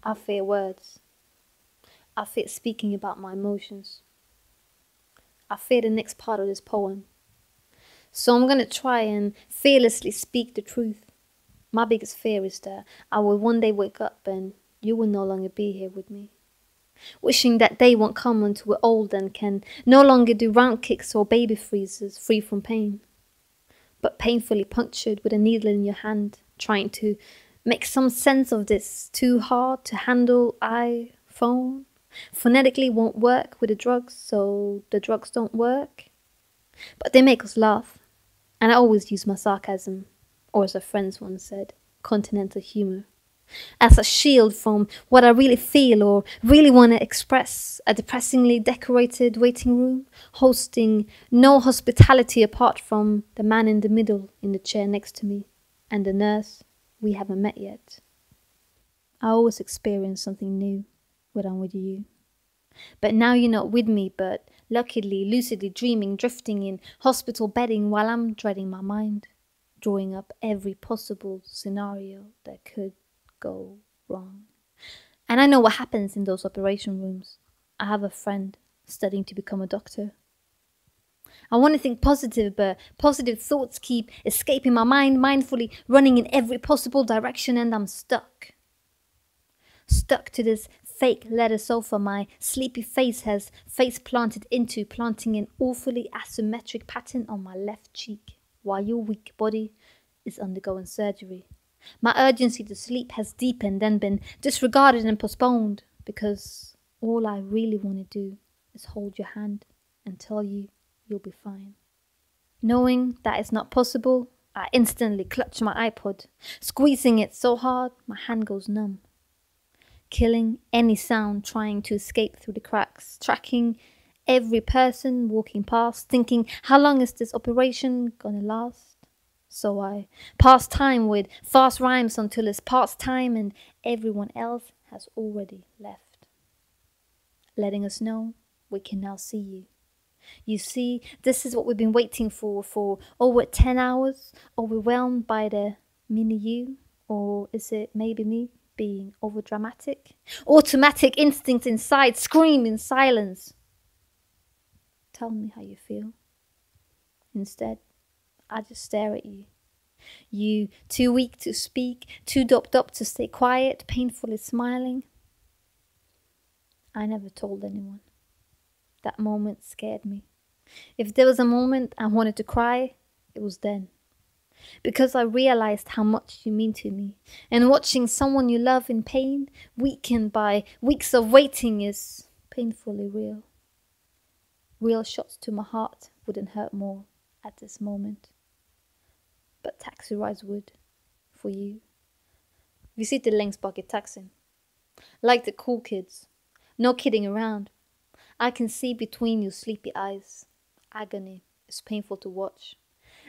I fear words. I fear speaking about my emotions. I fear the next part of this poem. So I'm going to try and fearlessly speak the truth. My biggest fear is that I will one day wake up and you will no longer be here with me. Wishing that day won't come until we're old and can no longer do round kicks or baby freezes free from pain, but painfully punctured with a needle in your hand, trying to make some sense of this too hard to handle iPhone. Phonetically won't work with the drugs, so the drugs don't work. But they make us laugh, and I always use my sarcasm, or as a friend once said, continental humour, as a shield from what I really feel or really want to express. A depressingly decorated waiting room, hosting no hospitality apart from the man in the middle in the chair next to me, and the nurse we haven't met yet. I always experience something new when I'm with you. But now you're not with me, but luckily, lucidly dreaming, drifting in hospital bedding while I'm dreading my mind, drawing up every possible scenario that could go wrong. And I know what happens in those operation rooms. I have a friend studying to become a doctor. I want to think positive, but positive thoughts keep escaping my mind, mindfully running in every possible direction, and I'm stuck. Stuck to this fake leather sofa my sleepy face has face planted into, planting an awfully asymmetric pattern on my left cheek, while your weak body is undergoing surgery. My urgency to sleep has deepened and been disregarded and postponed, because all I really want to do is hold your hand and tell you you'll be fine. Knowing that it's not possible, I instantly clutch my iPod, squeezing it so hard my hand goes numb. Killing any sound trying to escape through the cracks, tracking every person walking past, thinking, how long is this operation gonna last? So I pass time with fast rhymes until it's past time and everyone else has already left, letting us know we can now see you. You see, this is what we've been waiting for over 10 hours, overwhelmed by the mini you, or is it maybe me being overdramatic? Automatic instinct inside, scream in silence. Tell me how you feel. Instead, I just stare at you. You, too weak to speak, too doped up to stay quiet, painfully smiling. I never told anyone. That moment scared me. If there was a moment I wanted to cry, it was then. Because I realized how much you mean to me, and watching someone you love in pain, weakened by weeks of waiting, is painfully real. Real shots to my heart wouldn't hurt more at this moment. But taxi rides would, for you. Vi sitter längst bak I taxin. Like the cool kids. No kidding around. I can see between your sleepy eyes. Agony is painful to watch.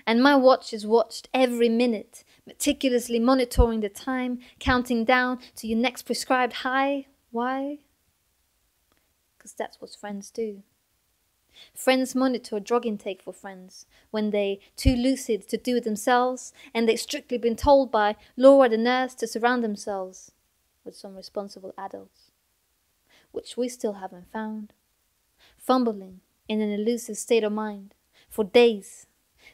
And my watch is watched every minute, meticulously monitoring the time, counting down to your next prescribed high. Why? Because that's what friends do. Friends monitor drug intake for friends when they too lucid to do it themselves, and they've strictly been told by Laura the nurse to surround themselves with some responsible adults, which we still haven't found. Fumbling in an elusive state of mind for days,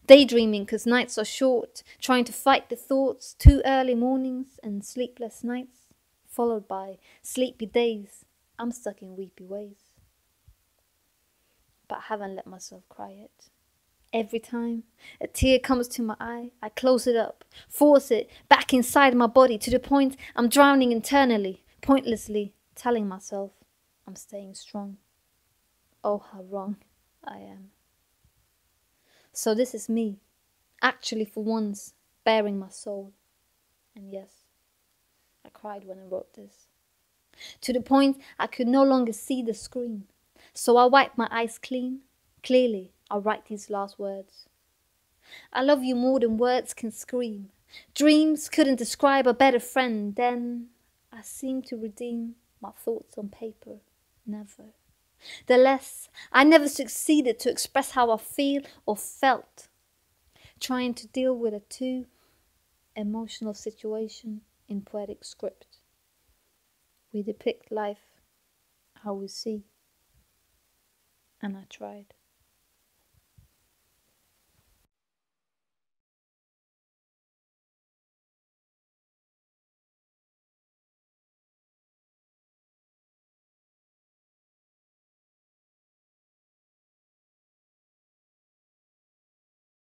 daydreaming because nights are short, trying to fight the thoughts, 2 early mornings and sleepless nights, followed by sleepy days. I'm stuck in weepy ways. But I haven't let myself cry yet. Every time a tear comes to my eye, I close it up, force it back inside my body to the point I'm drowning internally, pointlessly telling myself I'm staying strong. Oh, how wrong I am. So this is me, actually for once, bearing my soul. And yes, I cried when I wrote this. To the point I could no longer see the screen. So I wiped my eyes clean. Clearly, I'll write these last words. I love you more than words can scream. Dreams couldn't describe a better friend. Then I seem to redeem my thoughts on paper. Never. The less, I never succeeded to express how I feel or felt, trying to deal with a too emotional situation in poetic script. We depict life how we see. And I tried.